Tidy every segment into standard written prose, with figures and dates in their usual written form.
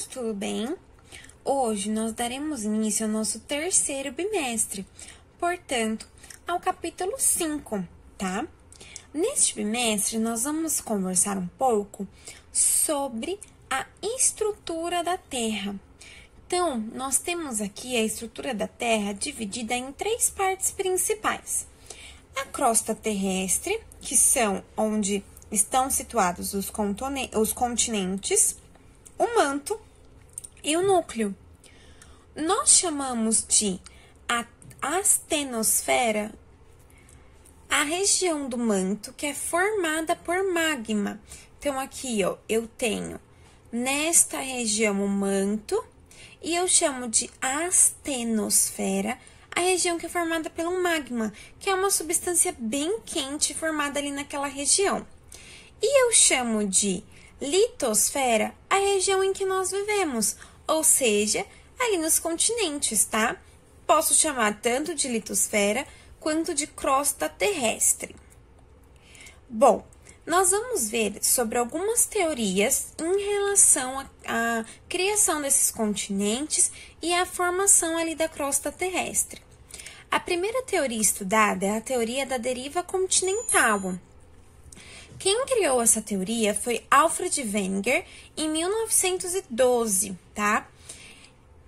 tudo bem? Hoje nós daremos início ao nosso terceiro bimestre, portanto, ao capítulo 5, tá? Neste bimestre, nós vamos conversar um pouco sobre a estrutura da Terra. Então, nós temos aqui a estrutura da Terra dividida em três partes principais. A crosta terrestre, que são onde estão situados os continentes, o manto e o núcleo. Nós chamamos de astenosfera a região do manto que é formada por magma. Então, aqui, ó, eu tenho nesta região o manto e eu chamo de astenosfera a região que é formada pelo magma, que é uma substância bem quente formada ali naquela região. E eu chamo de litosfera a região em que nós vivemos, ou seja, ali nos continentes, tá? Posso chamar tanto de litosfera quanto de crosta terrestre. Bom, nós vamos ver sobre algumas teorias em relação à criação desses continentes e à formação ali da crosta terrestre. A primeira teoria estudada é a teoria da deriva continental. Quem criou essa teoria foi Alfred Wegener em 1912, tá?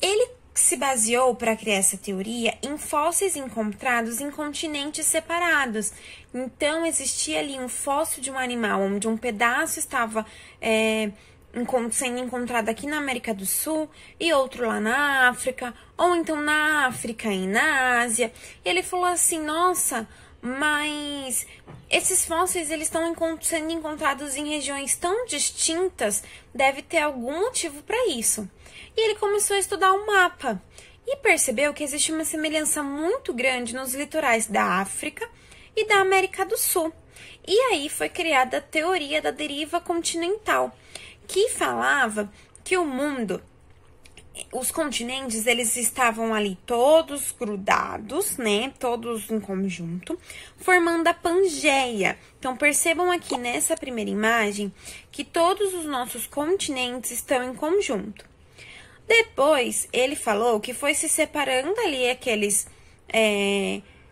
Ele se baseou para criar essa teoria em fósseis encontrados em continentes separados. Então, existia ali um fóssil de um animal onde um pedaço estava sendo encontrado aqui na América do Sul e outro lá na África, ou então na África e na Ásia. E ele falou assim, nossa, mas esses fósseis eles estão sendo encontrados em regiões tão distintas, deve ter algum motivo para isso. E ele começou a estudar o mapa e percebeu que existe uma semelhança muito grande nos litorais da África e da América do Sul. E aí foi criada a teoria da deriva continental, que falava que o mundo, os continentes, eles estavam ali todos grudados, né? Todos em conjunto, formando a Pangeia. Então, percebam aqui nessa primeira imagem que todos os nossos continentes estão em conjunto. Depois, ele falou que foi se separando ali aqueles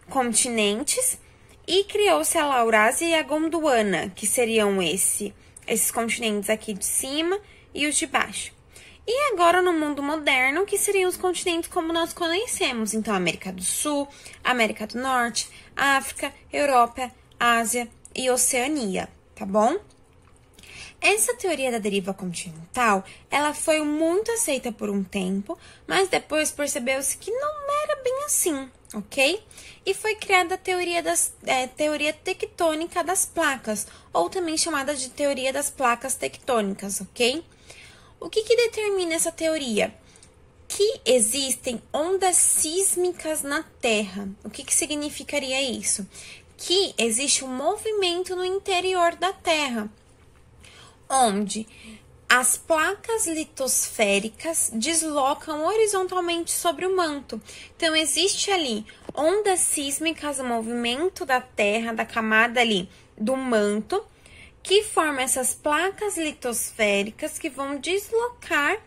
continentes e criou-se a Laurásia e a Gondwana, que seriam esses continentes aqui de cima e os de baixo. E agora, no mundo moderno, que seriam os continentes como nós conhecemos. Então, América do Sul, América do Norte, África, Europa, Ásia e Oceania, tá bom? Essa teoria da deriva continental, ela foi muito aceita por um tempo, mas depois percebeu-se que não era bem assim, ok? E foi criada a teoria tectônica das placas, ou também chamada de teoria das placas tectônicas, ok? O que determina essa teoria? Que existem ondas sísmicas na Terra. O que significaria isso? Que existe um movimento no interior da Terra, onde as placas litosféricas deslocam horizontalmente sobre o manto. Então, existe ali ondas sísmicas, o movimento da Terra, da camada ali do manto, que forma essas placas litosféricas que vão deslocar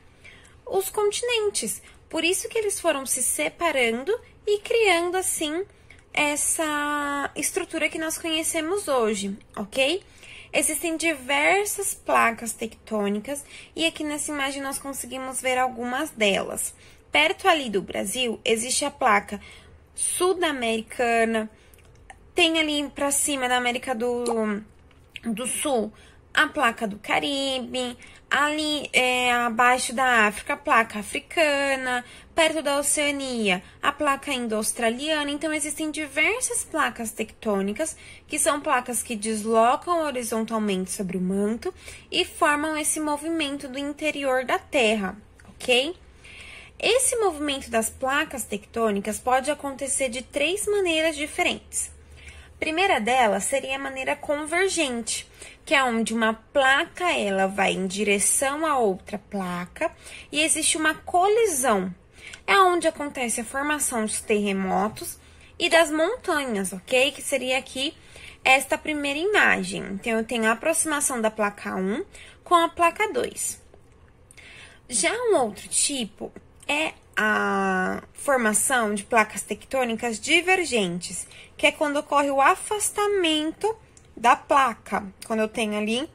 os continentes. Por isso que eles foram se separando e criando, assim, essa estrutura que nós conhecemos hoje, ok? Existem diversas placas tectônicas e aqui nessa imagem nós conseguimos ver algumas delas. Perto ali do Brasil, existe a placa sul-americana, tem ali para cima da América do Sul a placa do Caribe, ali abaixo da África a placa africana, perto da Oceania a placa indo-australiana. Então existem diversas placas tectônicas que são placas que deslocam horizontalmente sobre o manto e formam esse movimento do interior da Terra, ok? Esse movimento das placas tectônicas pode acontecer de três maneiras diferentes. A primeira delas seria a maneira convergente, que é onde uma placa ela vai em direção a outra placa e existe uma colisão. É onde acontece a formação dos terremotos e das montanhas, ok? Que seria aqui esta primeira imagem. Então, eu tenho a aproximação da placa 1 com a placa 2. Já um outro tipo é a formação de placas tectônicas divergentes, que é quando ocorre o afastamento da placa, quando eu tenho ali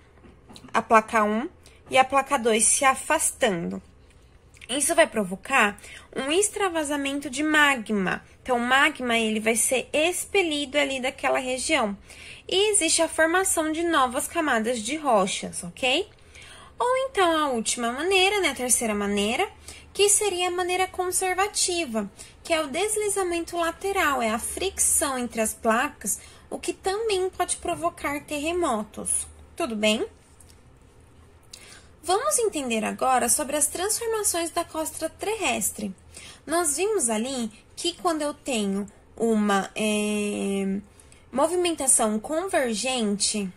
a placa 1 e a placa 2 se afastando. Isso vai provocar um extravasamento de magma. Então, o magma ele vai ser expelido ali daquela região. E existe a formação de novas camadas de rochas, ok? Ou então, a última maneira, né, a terceira maneira, que seria a maneira conservativa, que é o deslizamento lateral, é a fricção entre as placas, o que também pode provocar terremotos. Tudo bem? Vamos entender agora sobre as transformações da crosta terrestre. Nós vimos ali que quando eu tenho uma movimentação convergente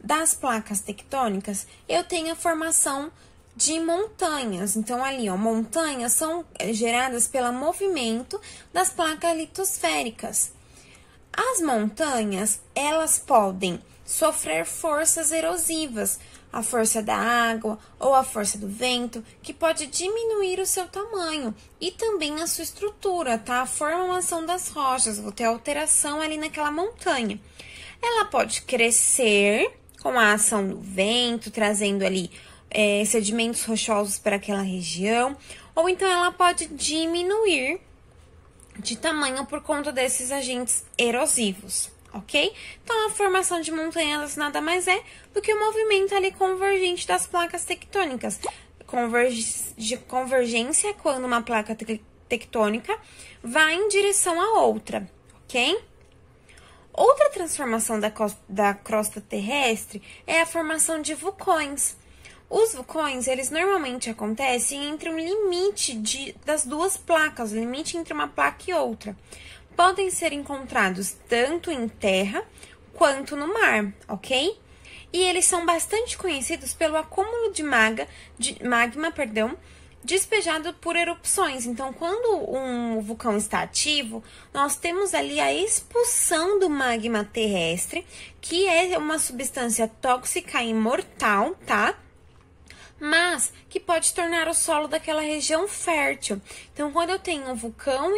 das placas tectônicas, eu tenho a formação de montanhas. Então, ali, ó, montanhas são geradas pelo movimento das placas litosféricas. As montanhas, elas podem sofrer forças erosivas, a força da água ou a força do vento, que pode diminuir o seu tamanho e também a sua estrutura, tá? A formação das rochas, vou ter alteração ali naquela montanha. Ela pode crescer com a ação do vento, trazendo ali sedimentos rochosos para aquela região, ou então ela pode diminuir de tamanho por conta desses agentes erosivos, ok? Então, a formação de montanhas nada mais é do que o movimento ali convergente das placas tectônicas. Convergência é quando uma placa tectônica vai em direção à outra, ok? Outra transformação da crosta terrestre é a formação de vulcões. Os vulcões, eles normalmente acontecem entre um limite das duas placas, o limite entre uma placa e outra. Podem ser encontrados tanto em terra quanto no mar, ok? E eles são bastante conhecidos pelo acúmulo de magma, despejado por erupções. Então, quando um vulcão está ativo, nós temos ali a expulsão do magma terrestre, que é uma substância tóxica e mortal, tá? Mas que pode tornar o solo daquela região fértil. Então, quando eu tenho um vulcão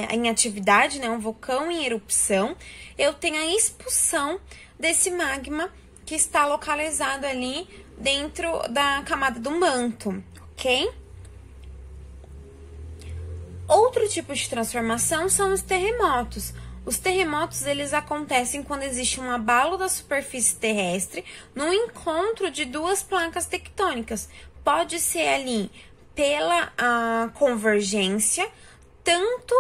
em atividade, né, um vulcão em erupção, eu tenho a expulsão desse magma que está localizado ali dentro da camada do manto, ok? Outro tipo de transformação são os terremotos. Os terremotos, eles acontecem quando existe um abalo da superfície terrestre no encontro de duas placas tectônicas. Pode ser ali pela convergência, tanto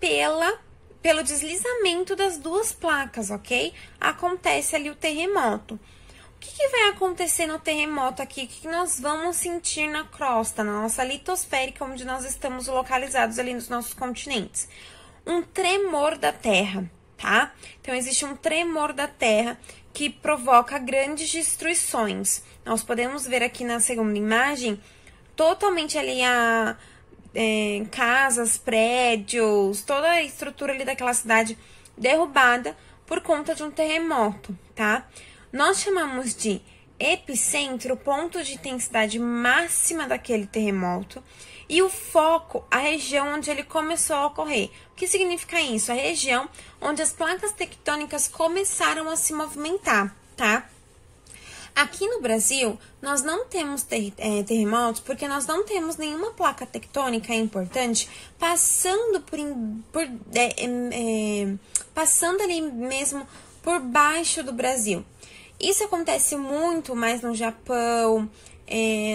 pelo deslizamento das duas placas, ok? Acontece ali o terremoto. O que vai acontecer no terremoto aqui? O que nós vamos sentir na crosta, na nossa litosférica, onde nós estamos localizados ali nos nossos continentes? Um tremor da terra, tá? Então, existe um tremor da terra que provoca grandes destruições. Nós podemos ver aqui na segunda imagem, totalmente ali casas, prédios, toda a estrutura ali daquela cidade derrubada por conta de um terremoto, tá? Nós chamamos de epicentro, ponto de intensidade máxima daquele terremoto, e o foco, a região onde ele começou a ocorrer. O que significa isso? A região onde as placas tectônicas começaram a se movimentar, tá? Aqui no Brasil, nós não temos terremotos porque nós não temos nenhuma placa tectônica importante passando passando ali mesmo por baixo do Brasil. Isso acontece muito mais no Japão,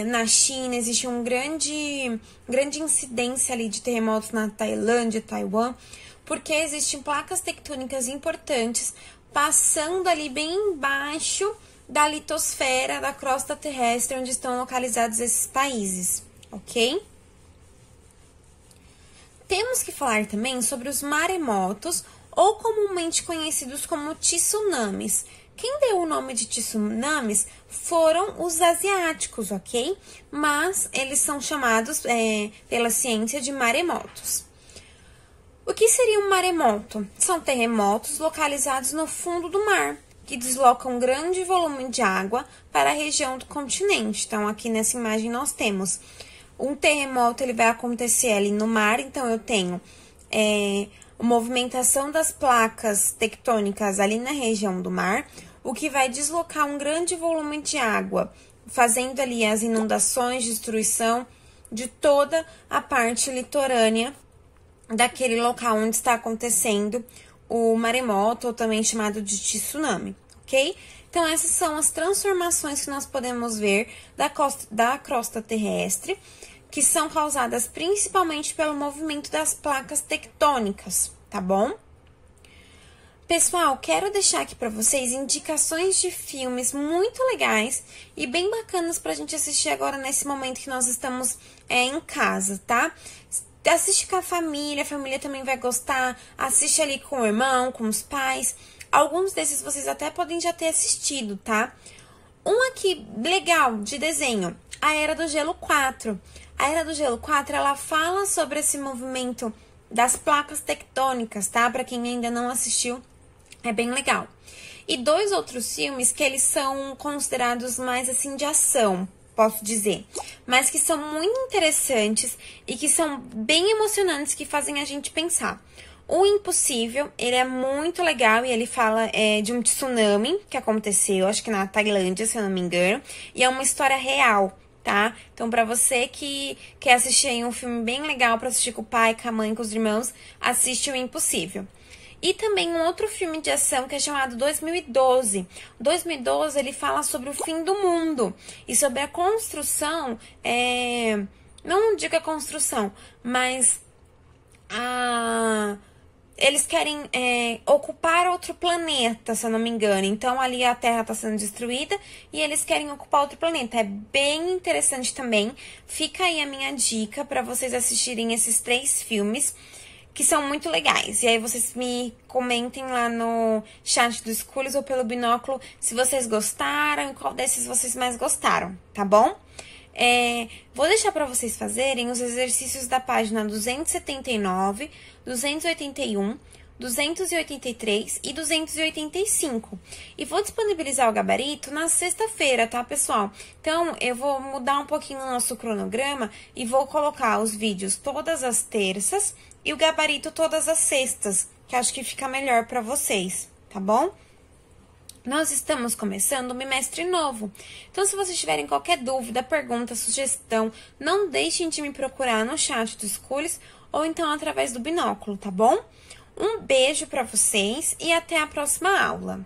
na China, existe grande incidência ali de terremotos na Tailândia, Taiwan, porque existem placas tectônicas importantes passando ali bem embaixo da litosfera, da crosta terrestre, onde estão localizados esses países, ok? Temos que falar também sobre os maremotos, ou comumente conhecidos como tsunamis. Quem deu o nome de tsunamis foram os asiáticos, ok? Mas eles são chamados pela ciência de maremotos. O que seria um maremoto? São terremotos localizados no fundo do mar, que deslocam um grande volume de água para a região do continente. Então, aqui nessa imagem nós temos Um terremoto, ele vai acontecer ali no mar, então eu tenho a movimentação das placas tectônicas ali na região do mar, o que vai deslocar um grande volume de água, fazendo ali as inundações, destruição de toda a parte litorânea daquele local onde está acontecendo o maremoto, ou também chamado de tsunami, ok? Então, essas são as transformações que nós podemos ver da crosta terrestre, que são causadas principalmente pelo movimento das placas tectônicas, tá bom? Pessoal, quero deixar aqui para vocês indicações de filmes muito legais e bem bacanas pra gente assistir agora nesse momento que nós estamos em casa, tá? Assiste com a família também vai gostar, assiste ali com o irmão, com os pais. Alguns desses vocês até podem já ter assistido, tá? Um aqui legal de desenho, A Era do Gelo 4. A Era do Gelo 4, ela fala sobre esse movimento das placas tectônicas, tá? Pra quem ainda não assistiu, é bem legal. E 2 outros filmes que eles são considerados mais assim de ação, posso dizer, mas que são muito interessantes e que são bem emocionantes, que fazem a gente pensar. O Impossível, ele é muito legal e ele fala de um tsunami que aconteceu, acho que na Tailândia, se eu não me engano, e é uma história real, tá? Então, pra você que quer assistir aí um filme bem legal pra assistir com o pai, com a mãe, com os irmãos, assiste O Impossível. E também um outro filme de ação que é chamado 2012. 2012, ele fala sobre o fim do mundo e sobre a construção, não digo a construção, mas eles querem ocupar outro planeta, se eu não me engano. Então, ali a Terra está sendo destruída e eles querem ocupar outro planeta. É bem interessante também. Fica aí a minha dica para vocês assistirem esses 3 filmes, que são muito legais. E aí vocês me comentem lá no chat do Schools ou pelo binóculo se vocês gostaram e qual desses vocês mais gostaram, tá bom? Vou deixar para vocês fazerem os exercícios da página 279, 281, 283 e 285. E vou disponibilizar o gabarito na sexta-feira, tá, pessoal? Então, eu vou mudar um pouquinho o nosso cronograma e vou colocar os vídeos todas as terças e o gabarito todas as sextas, que acho que fica melhor para vocês, tá bom? Nós estamos começando um bimestre novo. Então, se vocês tiverem qualquer dúvida, pergunta, sugestão, não deixem de me procurar no chat do Schools ou então através do binóculo, tá bom? Um beijo para vocês e até a próxima aula.